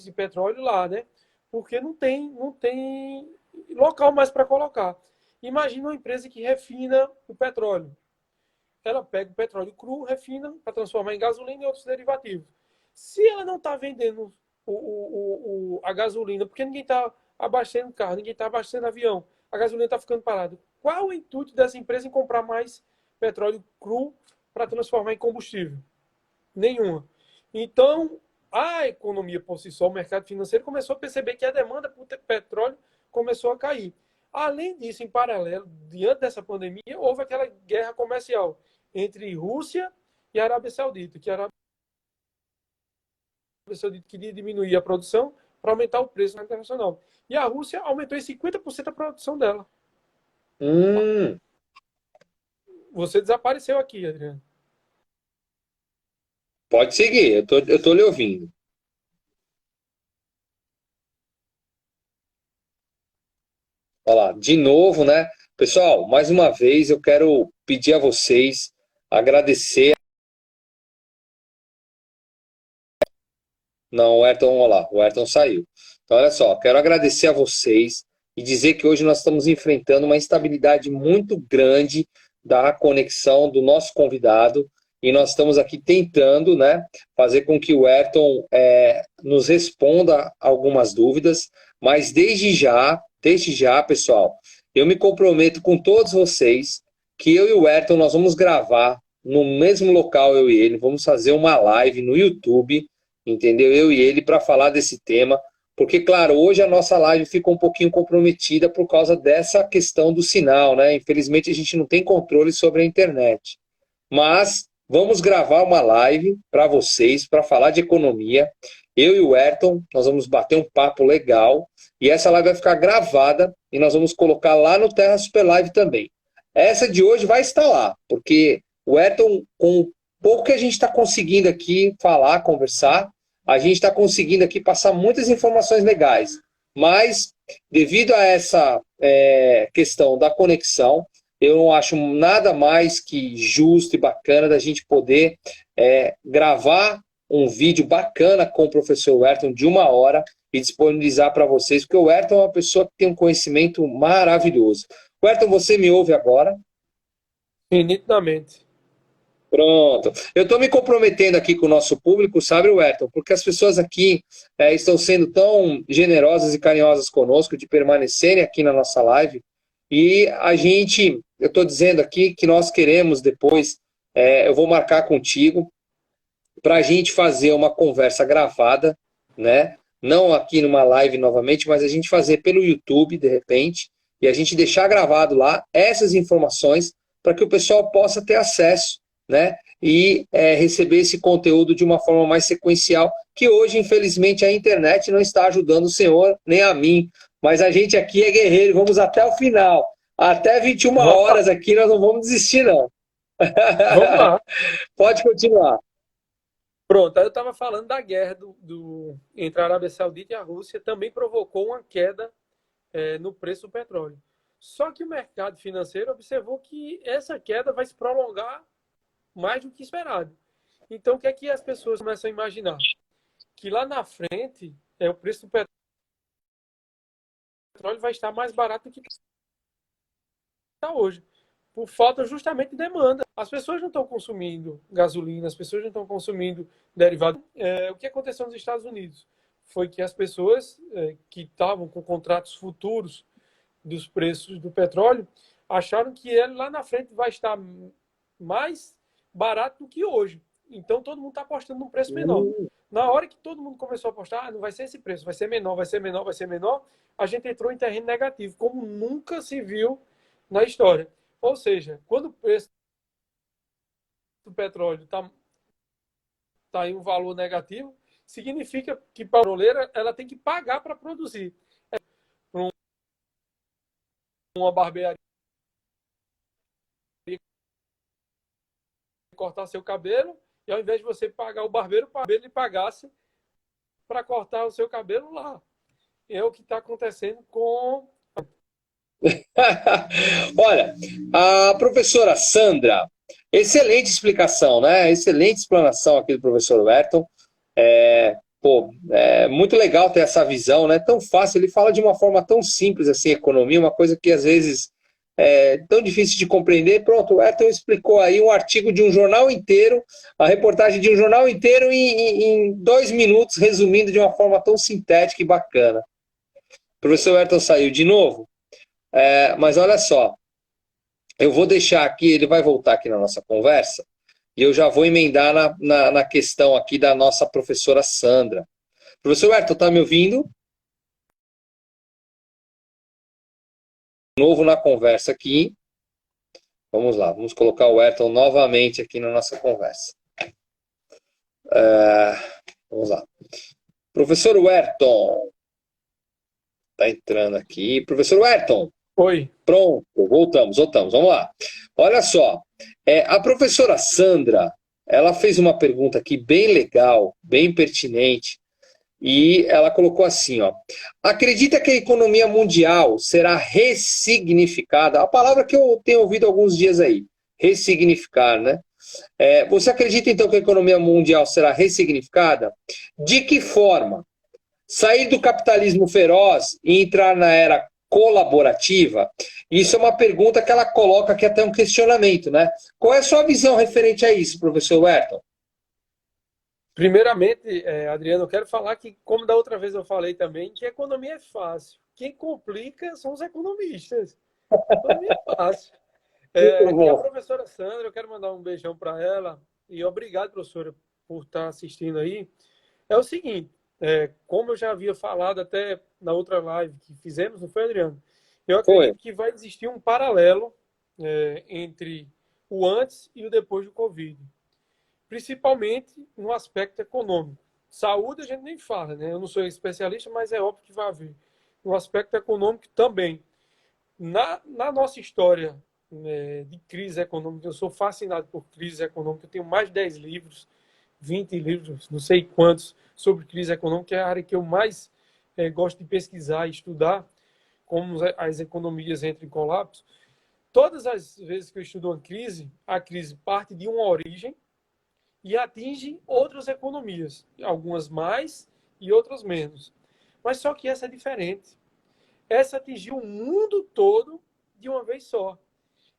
de petróleo lá, né? Porque não tem local mais para colocar. Imagina uma empresa que refina o petróleo. Ela pega o petróleo cru, refina para transformar em gasolina e outros derivativos. Se ela não está vendendo a gasolina, porque ninguém está abastecendo carro, ninguém está abastecendo avião, a gasolina está ficando parada. Qual o intuito dessa empresa em comprar mais petróleo cru para transformar em combustível? Nenhuma. Então, a economia por si só, o mercado financeiro, começou a perceber que a demanda por petróleo começou a cair. Além disso, em paralelo, diante dessa pandemia, houve aquela guerra comercial entre Rússia e Arábia Saudita, que a Arábia Saudita queria diminuir a produção para aumentar o preço internacional. E a Rússia aumentou em 50% a produção dela. Você desapareceu aqui, Adriano. Pode seguir, eu tô lhe ouvindo. Olha lá, de novo, né? Pessoal, mais uma vez eu quero pedir a vocês, agradecer. Não, o Ayrton, olha lá, o Ayrton saiu. Então, olha só, quero agradecer a vocês e dizer que hoje nós estamos enfrentando uma instabilidade muito grande da conexão do nosso convidado e nós estamos aqui tentando, né, fazer com que o Ayrton nos responda algumas dúvidas, mas desde já, pessoal, eu me comprometo com todos vocês que eu e o Ayrton nós vamos gravar no mesmo local, eu e ele, vamos fazer uma live no YouTube, entendeu? Eu e ele para falar desse tema, porque, claro, hoje a nossa live fica um pouquinho comprometida por causa dessa questão do sinal, né? Infelizmente a gente não tem controle sobre a internet. Mas vamos gravar uma live para vocês, para falar de economia. Eu e o Ayrton, nós vamos bater um papo legal. E essa live vai ficar gravada e nós vamos colocar lá no Terra Super Live também. Essa de hoje vai estar lá, porque o Ayrton, com o pouco que a gente está conseguindo aqui falar, conversar, a gente está conseguindo aqui passar muitas informações legais. Mas, devido a essa questão da conexão, eu não acho nada mais que justo e bacana da gente poder gravar um vídeo bacana com o professor Ayrton de 1 hora e disponibilizar para vocês, porque o Ayrton é uma pessoa que tem um conhecimento maravilhoso. Ayrton, você me ouve agora? Nitidamente. Pronto. Eu estou me comprometendo aqui com o nosso público, sabe, Ayrton? Porque as pessoas aqui estão sendo tão generosas e carinhosas conosco de permanecerem aqui na nossa live. E eu estou dizendo aqui que nós queremos depois, eu vou marcar contigo, para a gente fazer uma conversa gravada, né? Não aqui numa live novamente, mas a gente fazer pelo YouTube, de repente, e a gente deixar gravado lá essas informações para que o pessoal possa ter acesso, né? E receber esse conteúdo de uma forma mais sequencial, que hoje, infelizmente, a internet não está ajudando o senhor nem a mim. Mas a gente aqui é guerreiro, vamos até o final. Até 21 horas aqui, nós não vamos desistir, não. Vamos lá. Pode continuar. Pronto, aí eu estava falando da guerra entre a Arábia Saudita e a Rússia, também provocou uma queda no preço do petróleo. Só que o mercado financeiro observou que essa queda vai se prolongar mais do que esperado. Então, o que é que as pessoas começam a imaginar? Que lá na frente, o preço do petróleo vai estar mais barato do que está hoje, por falta justamente de demanda. As pessoas não estão consumindo gasolina, as pessoas não estão consumindo derivados. O que aconteceu nos Estados Unidos foi que as pessoas que estavam com contratos futuros dos preços do petróleo acharam que ele lá na frente vai estar mais barato do que hoje. Então todo mundo está apostando num preço menor. Na hora que todo mundo começou a apostar, não vai ser esse preço, vai ser menor, vai ser menor, vai ser menor, a gente entrou em terreno negativo, como nunca se viu na história. Ou seja, quando o preço do petróleo está em um valor negativo, significa que a petroleira ela tem que pagar para produzir. Uma barbearia cortar seu cabelo, e ao invés de você pagar o barbeiro lhe pagasse para cortar o seu cabelo lá. É o que está acontecendo com... Olha, a professora Sandra, excelente explicação, né? Excelente explanação aqui do professor Ayrton. Pô, é muito legal ter essa visão, né? Tão fácil, ele fala de uma forma tão simples assim, economia, uma coisa que às vezes é tão difícil de compreender. Pronto, o Ayrton explicou aí um artigo de um jornal inteiro, a reportagem de um jornal inteiro em 2 minutos, resumindo de uma forma tão sintética e bacana. O professor Ayrton saiu de novo, mas olha só, eu vou deixar aqui, ele vai voltar aqui na nossa conversa, e eu já vou emendar na questão aqui da nossa professora Sandra. Professor Ayrton, tá me ouvindo? Novo na conversa aqui. Vamos lá, vamos colocar o Ayrton novamente aqui na nossa conversa. Vamos lá. Professor Ayrton, tá entrando aqui. Professor Ayrton, Oi. pronto, voltamos. Vamos lá. Olha só, a professora Sandra, ela fez uma pergunta aqui bem legal, bem pertinente, e ela colocou assim, ó: acredita que a economia mundial será ressignificada? A palavra que eu tenho ouvido alguns dias aí, ressignificar, né? Você acredita então que a economia mundial será ressignificada? De que forma? Sair do capitalismo feroz e entrar na era colaborativa? Isso é uma pergunta que ela coloca aqui, até um questionamento, né? Qual é a sua visão referente a isso, professor Ayrton? Primeiramente, Adriano, eu quero falar que, como da outra vez eu falei também, que a economia é fácil. Quem complica são os economistas. Economia é fácil. Muito E a bom. professora Sandra, eu quero mandar um beijão para ela. E obrigado, professora, por estar assistindo aí. É o seguinte, como eu já havia falado até na outra live que fizemos, não foi, Adriano? Eu Foi. acredito que vai existir um paralelo entre o antes e o depois do Covid, principalmente no aspecto econômico. Saúde a gente nem fala, né? Eu não sou especialista, mas é óbvio que vai haver. No aspecto econômico também. Na nossa história, né, de crise econômica, eu sou fascinado por crise econômica, eu tenho mais de 10 livros, 20 livros, não sei quantos, sobre crise econômica, que é a área que eu mais gosto de pesquisar e estudar, como as economias entram em colapso. Todas as vezes que eu estudo uma crise, a crise parte de uma origem e atinge outras economias, algumas mais e outras menos. Mas só que essa é diferente. Essa atingiu o mundo todo de uma vez só.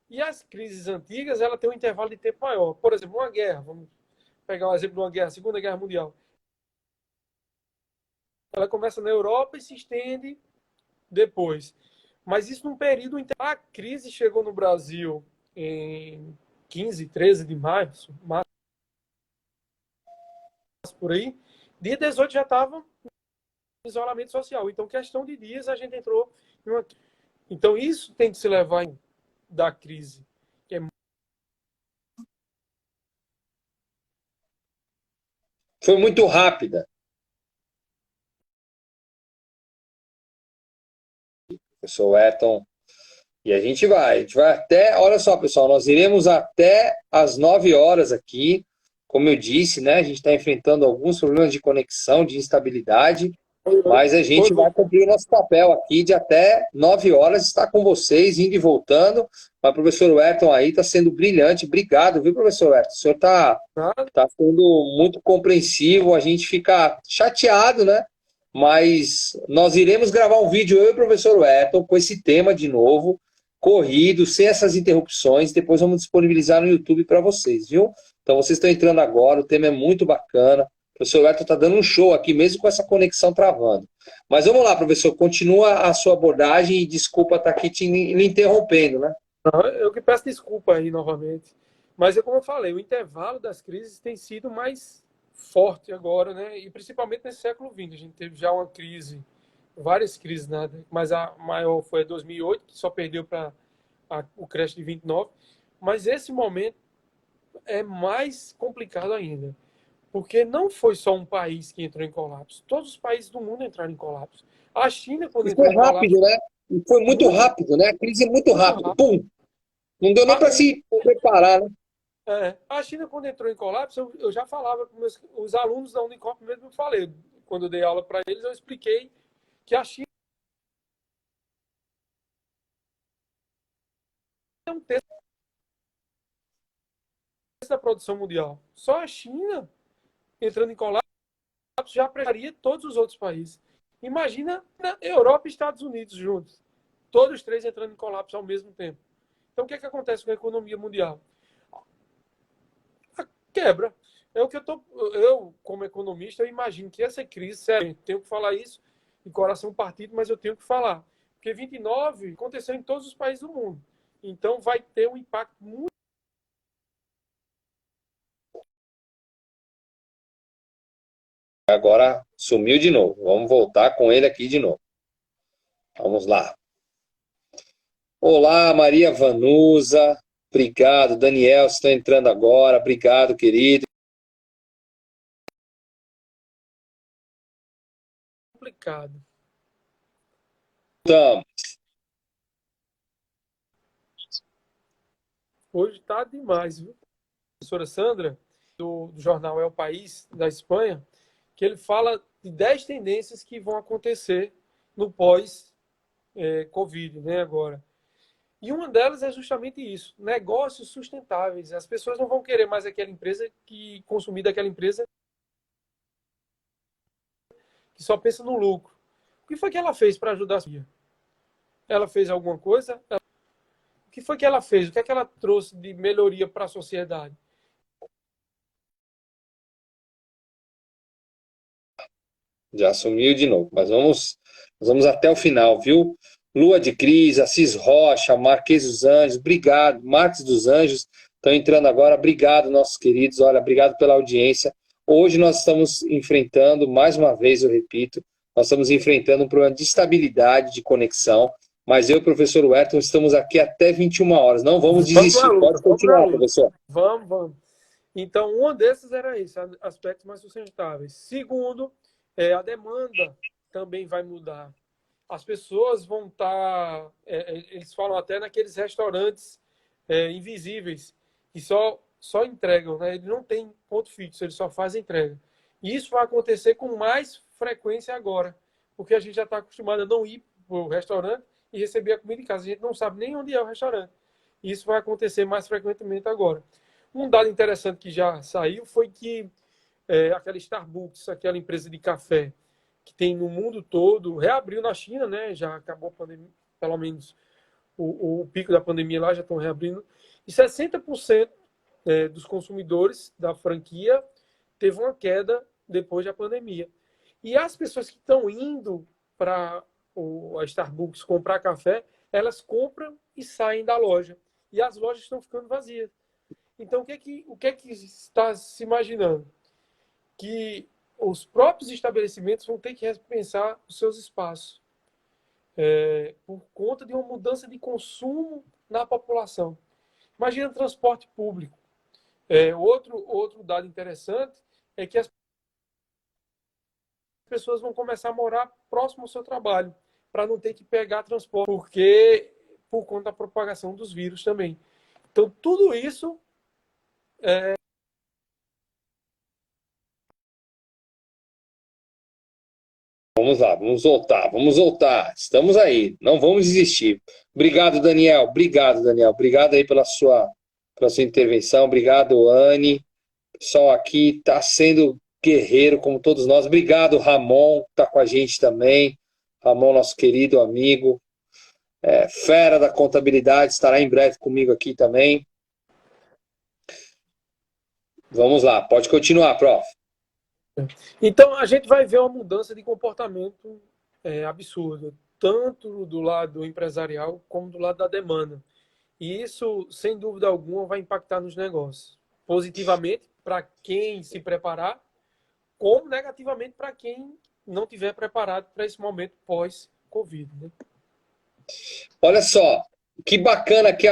E as crises antigas, ela tem um intervalo de tempo maior. Por exemplo, uma guerra, vamos pegar um exemplo de uma guerra, a Segunda Guerra Mundial. Ela começa na Europa e se estende depois. Mas isso num período. A crise chegou no Brasil em 15, 13 de março, por aí. Dia 18 já estava em isolamento social. Então, questão de dias, a gente entrou em uma. Então, isso tem que se levar da crise. Que é... Foi muito rápida, professor Ayrton. E a gente vai até, olha só, pessoal, nós iremos até às 9 horas aqui. Como eu disse, né? A gente está enfrentando alguns problemas de conexão, de instabilidade, mas a gente vai cumprir o nosso papel aqui de até 9 horas estar com vocês, indo e voltando. Mas o professor Ayrton aí está sendo brilhante. Obrigado, viu, professor Ayrton? O senhor tá sendo muito compreensivo, a gente fica chateado, né? Mas nós iremos gravar um vídeo, eu e o professor Ayrton, com esse tema de novo, corrido, sem essas interrupções. Depois vamos disponibilizar no YouTube para vocês, viu? Então vocês estão entrando agora, o tema é muito bacana. O professor Ayrton está dando um show aqui, mesmo com essa conexão travando. Mas vamos lá, professor, continua a sua abordagem e desculpa estar aqui lhe interrompendo, né? Eu que peço desculpa aí novamente. Mas é como eu falei, o intervalo das crises tem sido mais forte agora, né? E principalmente nesse século XX. A gente teve já uma crise, várias crises, né? Mas a maior foi a 2008, que só perdeu para o crash de 29. Mas esse momento é mais complicado ainda. Porque não foi só um país que entrou em colapso. Todos os países do mundo entraram em colapso. A China, quando E foi entrou em colapso, rápido, né? E foi muito muito, rápido, né? A crise é muito muito rápido. rápido. Pum! Não deu nem A para China, se preparar, né? a China, quando entrou em colapso, eu já falava com os alunos da Unicamp mesmo, eu falei, quando eu dei aula para eles, eu expliquei que a China é um terço da produção mundial. Só a China entrando em colapso colapso já precisaria todos os outros países. Imagina a Europa e Estados Unidos juntos, todos os três entrando em colapso ao mesmo tempo. Então, o que é que acontece com a economia mundial? A quebra. É o que eu, como economista, eu imagino que essa crise, sério, tenho que falar isso de coração partido, mas eu tenho que falar. Porque 29 aconteceu em todos os países do mundo. Então, vai ter um impacto muito. Agora sumiu de novo. Vamos voltar com ele aqui de novo. Vamos lá. Olá, Maria Vanusa. Obrigado, Daniel, está entrando agora. Obrigado, querido. Complicado. Estamos. Hoje está demais, viu? A professora Sandra, do jornal É o País, da Espanha, que ele fala de 10 tendências que vão acontecer no pós-Covid, né, agora. E uma delas é justamente isso, negócios sustentáveis. As pessoas não vão querer mais aquela empresa que consumir daquela empresa que só pensa no lucro. O que foi que ela fez para ajudar a Cia? Ela fez alguma coisa? O que foi que ela fez? O que é que ela trouxe de melhoria para a sociedade? Já sumiu de novo, mas vamos até o final, viu? Lua de Cris, Assis Rocha, Marquês dos Anjos, obrigado. Marques dos Anjos estão entrando agora, obrigado, nossos queridos. Olha, obrigado pela audiência. Hoje nós estamos enfrentando, mais uma vez eu repito, nós estamos enfrentando um problema de estabilidade, de conexão, mas eu e o professor Werton estamos aqui até 21 horas. Não vamos desistir. Pode continuar, professor. Vamos. Então, um desses era esse, aspectos mais sustentáveis. Segundo, a demanda também vai mudar. As pessoas vão estar... eles falam até naqueles restaurantes invisíveis, que só entregam, né? Ele não tem ponto fixo, ele só faz entrega. E isso vai acontecer com mais frequência agora, porque a gente já está acostumado a não ir para o restaurante e receber a comida em casa. A gente não sabe nem onde é o restaurante. Isso vai acontecer mais frequentemente agora. Um dado interessante que já saiu foi que aquela Starbucks, aquela empresa de café que tem no mundo todo, reabriu na China, né? Já acabou a pandemia, pelo menos o pico da pandemia lá, já estão reabrindo. E 60% dos consumidores da franquia teve uma queda depois da pandemia. E as pessoas que estão indo para a Starbucks comprar café, elas compram e saem da loja. E as lojas estão ficando vazias. Então, o que é que está se imaginando? Que os próprios estabelecimentos vão ter que repensar os seus espaços por conta de uma mudança de consumo na população. Imagina o transporte público. Outro dado interessante é que as pessoas vão começar a morar próximo ao seu trabalho, para não ter que pegar transporte, porque por conta da propagação dos vírus também. Então, tudo isso Vamos lá, vamos voltar. Estamos aí, não vamos desistir. Obrigado, Daniel. Obrigado aí pela sua intervenção. Obrigado, Anne. O pessoal aqui está sendo guerreiro, como todos nós. Obrigado, Ramon, que está com a gente também. Ramon, nosso querido amigo. Fera da contabilidade, estará em breve comigo aqui também. Vamos lá, pode continuar, prof. Então, a gente vai ver uma mudança de comportamento absurda, tanto do lado empresarial como do lado da demanda. E isso, sem dúvida alguma, vai impactar nos negócios. Positivamente para quem se preparar, como negativamente para quem não tiver preparado para esse momento pós-Covid, né? Olha só, que bacana que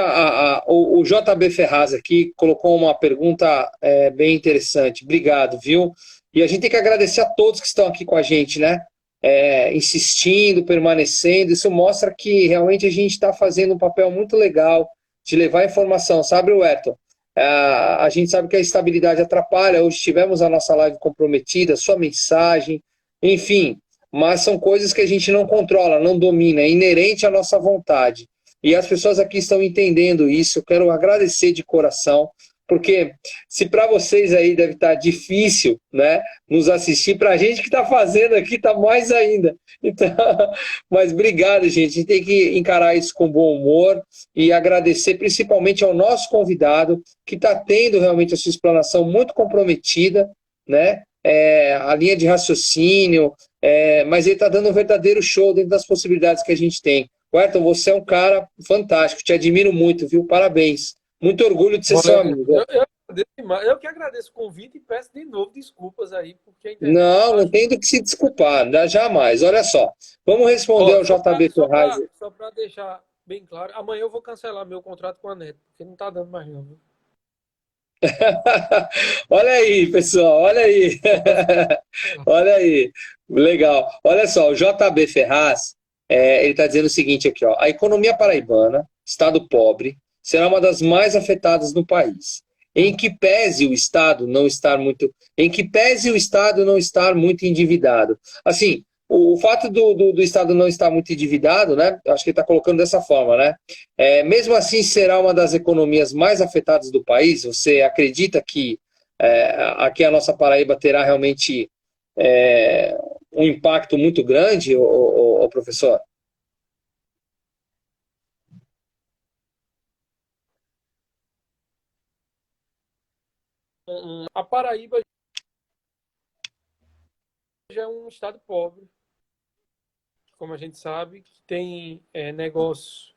o JB Ferraz aqui colocou uma pergunta bem interessante. Obrigado, viu? E a gente tem que agradecer a todos que estão aqui com a gente, né? Insistindo, permanecendo. Isso mostra que realmente a gente está fazendo um papel muito legal de levar informação, sabe, Werton? A gente sabe que a estabilidade atrapalha. Hoje tivemos a nossa live comprometida, sua mensagem, enfim. Mas são coisas que a gente não controla, não domina, é inerente à nossa vontade. E as pessoas aqui estão entendendo isso. Eu quero agradecer de coração. porque se para vocês aí deve estar difícil, né, nos assistir, para a gente que está fazendo aqui está mais ainda. Então, mas obrigado, gente. A gente tem que encarar isso com bom humor e agradecer principalmente ao nosso convidado, que está tendo realmente a sua explanação muito comprometida, né? A linha de raciocínio, mas ele está dando um verdadeiro show dentro das possibilidades que a gente tem. Ayrton, você é um cara fantástico, te admiro muito, viu? Parabéns. Muito orgulho de ser seu amigo. Eu que agradeço o convite e peço de novo desculpas aí, porque a internet Não tem do que se desculpar, jamais. Olha só, vamos responder ao JB Ferraz. Só para deixar bem claro, amanhã eu vou cancelar meu contrato com a NET, porque não está dando mais não, viu? Olha aí, pessoal, olha aí. Olha aí, legal. Olha só, o JB Ferraz, ele está dizendo o seguinte aqui, ó, a economia paraibana, estado pobre, será uma das mais afetadas no país, em que pese o Estado não estar muito endividado. Assim, o fato do Estado não estar muito endividado, né? Acho que ele está colocando dessa forma, né? Mesmo assim, será uma das economias mais afetadas do país. Você acredita que aqui a nossa Paraíba terá realmente um impacto muito grande, professor? A Paraíba já é um estado pobre, como a gente sabe, que tem negócios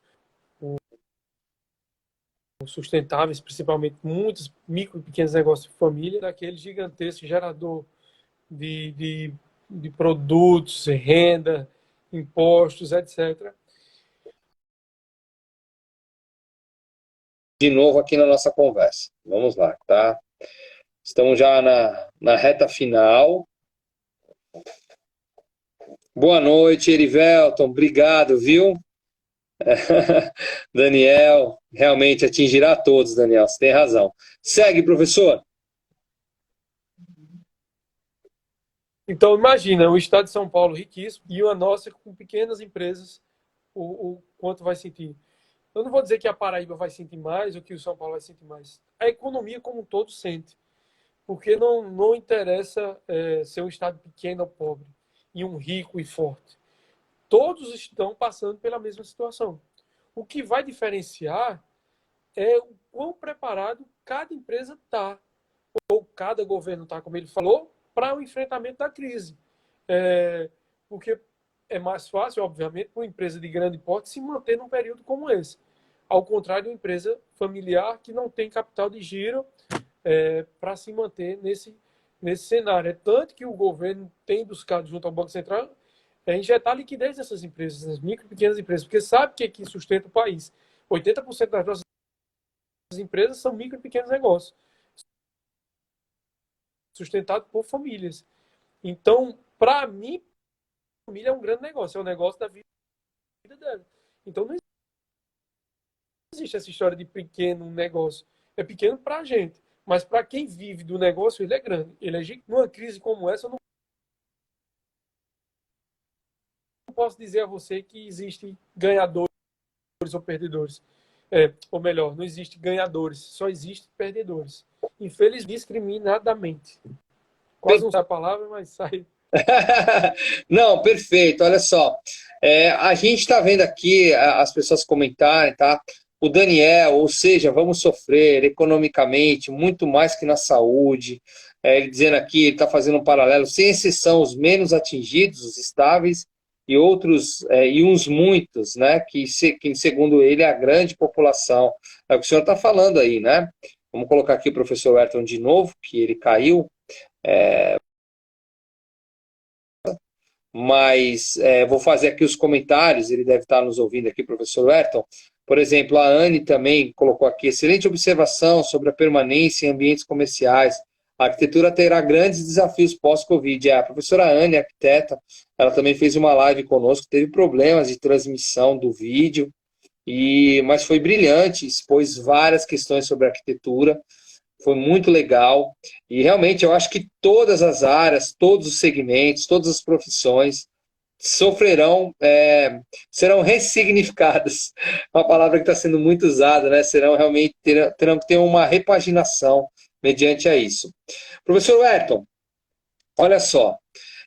sustentáveis, principalmente muitos micro e pequenos negócios de família, daquele gigantesco gerador de produtos, renda, impostos, etc. De novo aqui na nossa conversa. Vamos lá, tá? Estamos já na reta final. Boa noite, Erivelton. Obrigado, viu? Daniel, realmente atingirá todos, Daniel. Você tem razão. Segue, professor. Então, imagina, o estado de São Paulo riquíssimo e uma nossa com pequenas empresas, o quanto vai sentir. Eu não vou dizer que a Paraíba vai sentir mais ou que o São Paulo vai sentir mais. A economia como um todo sente. Porque não interessa ser um estado pequeno ou pobre e um rico e forte. Todos estão passando pela mesma situação. O que vai diferenciar é o quão preparado cada empresa está, ou cada governo está, como ele falou, para o enfrentamento da crise. Porque é mais fácil, obviamente, para uma empresa de grande porte se manter num período como esse. Ao contrário de uma empresa familiar que não tem capital de giro para se manter nesse cenário. É tanto que o governo tem buscado, junto ao Banco Central, injetar liquidez nessas empresas, nas micro e pequenas empresas, porque sabe que sustenta o país. 80% das nossas empresas são micro e pequenos negócios, sustentados por famílias. Então, para mim, a família é um grande negócio, é o negócio da vida dela. Então, não existe essa história de pequeno negócio. É pequeno para a gente, mas para quem vive do negócio, ele é grande. Ele é gigante. Numa crise como essa, eu não posso dizer a você que existe ganhadores ou perdedores. Ou melhor, não existe ganhadores, só existe perdedores. Infelizmente, discriminadamente. Quase não sai a palavra, mas sai. Não, perfeito. Olha só, a gente está vendo aqui as pessoas comentarem, tá? O Daniel, ou seja, vamos sofrer economicamente muito mais que na saúde. Ele dizendo aqui, ele está fazendo um paralelo, sem exceção, os menos atingidos, os estáveis, e outros, e uns muitos, né? Que segundo ele, é a grande população. É o que o senhor está falando aí, né? Vamos colocar aqui o professor Ayrton de novo, que ele caiu. Mas vou fazer aqui os comentários, ele deve estar nos ouvindo aqui, professor Ayrton. Por exemplo, a Anne também colocou aqui, excelente observação sobre a permanência em ambientes comerciais. A arquitetura terá grandes desafios pós-Covid. A professora Anne, arquiteta, ela também fez uma live conosco, teve problemas de transmissão do vídeo, mas foi brilhante, expôs várias questões sobre arquitetura. Foi muito legal e realmente eu acho que todas as áreas, todos os segmentos, todas as profissões sofrerão, serão ressignificadas. Uma palavra que está sendo muito usada, né? Serão realmente, terão que ter uma repaginação mediante a isso. Professor Wellington, olha só,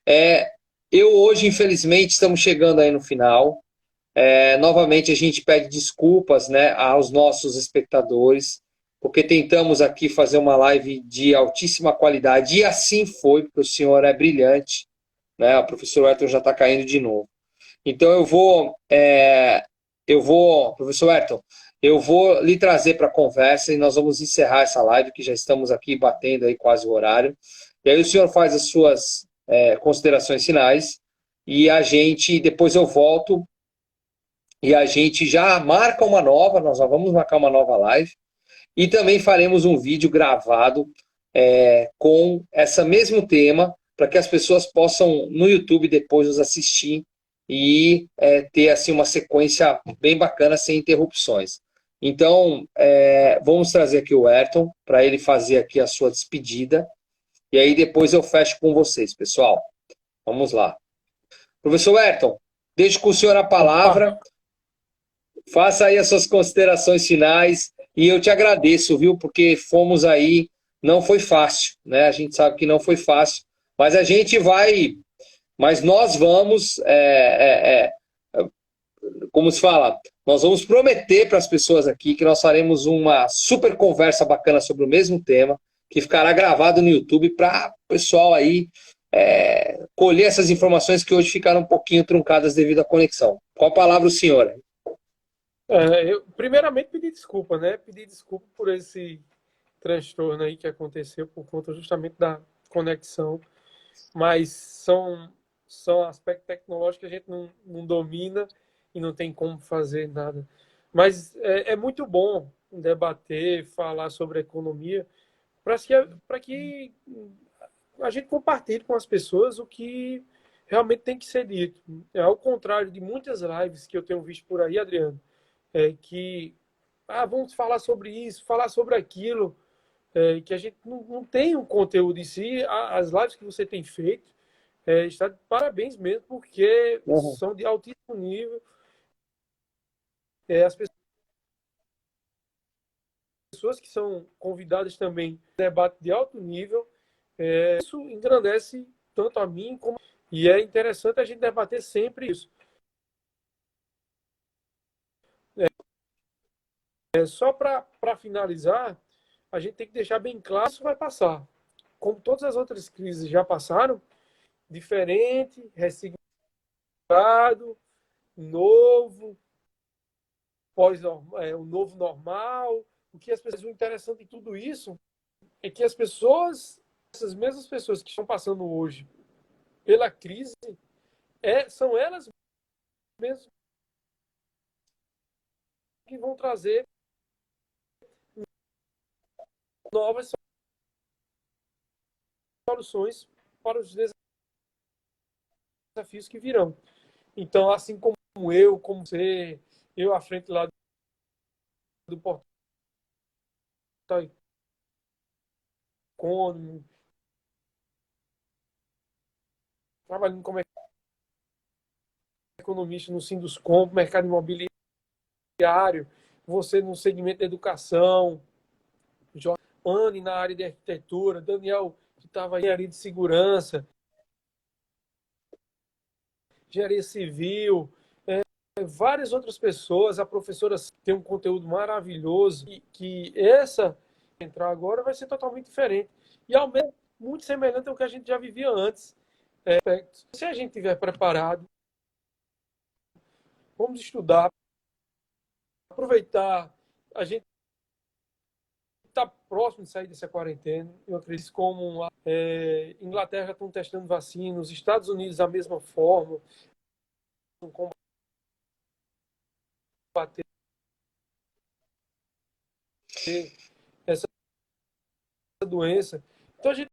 é, eu hoje, infelizmente, estamos chegando aí no final. Novamente, a gente pede desculpas, né, aos nossos espectadores, porque tentamos aqui fazer uma live de altíssima qualidade, e assim foi, porque o senhor é brilhante, né? O professor Wellington já está caindo de novo. Então professor Wellington, eu vou lhe trazer para a conversa e nós vamos encerrar essa live, que já estamos aqui batendo aí quase o horário. E aí o senhor faz as suas considerações finais e a gente, depois eu volto e a gente já marca uma nova, nós já vamos marcar uma nova live e também faremos um vídeo gravado com esse mesmo tema, para que as pessoas possam no YouTube depois nos assistir e ter assim uma sequência bem bacana, sem interrupções. Então, vamos trazer aqui o Ayrton para ele fazer aqui a sua despedida e aí depois eu fecho com vocês, pessoal. Vamos lá. Professor Ayrton, deixo com o senhor a palavra. Faça aí as suas considerações finais e eu te agradeço, viu? Porque fomos aí, não foi fácil, né? A gente sabe que não foi fácil, mas a gente vai, mas nós vamos, como se fala, nós vamos prometer para as pessoas aqui que nós faremos uma super conversa bacana sobre o mesmo tema, que ficará gravado no YouTube para o pessoal aí colher essas informações que hoje ficaram um pouquinho truncadas devido à conexão. Qual a palavra o senhor? Eu, primeiramente, pedir desculpa, né? Pedir desculpa por esse transtorno aí que aconteceu por conta justamente da conexão, mas são aspectos tecnológicos que a gente não domina e não tem como fazer nada. Mas é muito bom debater, falar sobre economia, para que a gente compartilhe com as pessoas o que realmente tem que ser dito. Ao contrário de muitas lives que eu tenho visto por aí, Adriano, que vamos falar sobre isso, falar sobre aquilo, que a gente não tem um conteúdo em si. As lives que você tem feito, está de parabéns mesmo, porque Uhum. são de altíssimo nível. As pessoas que são convidadas também, debate de alto nível, isso engrandece tanto a mim como. E é interessante a gente debater sempre isso. Só para finalizar, a gente tem que deixar bem claro que isso vai passar. Como todas as outras crises já passaram, diferente, ressignificado, novo, o novo normal. O interessante de tudo isso é que as pessoas, essas mesmas pessoas que estão passando hoje pela crise, são elas mesmas que vão trazer novas soluções para os desafios que virão. Então, assim como como você, eu à frente lá do portal Econômico, trabalhando como economista no Sinduscom, mercado imobiliário, você no segmento da educação, Anne na área de arquitetura, Daniel que estava em área de segurança, engenharia civil, várias outras pessoas. A professora tem um conteúdo maravilhoso e que essa entrar agora vai ser totalmente diferente e ao menos muito semelhante ao que a gente já vivia antes. Se a gente estiver preparado, vamos estudar, aproveitar. A gente está próximo de sair dessa quarentena. Eu acredito como Inglaterra estão testando vacinas, Estados Unidos da mesma forma, combater essa doença. Então a gente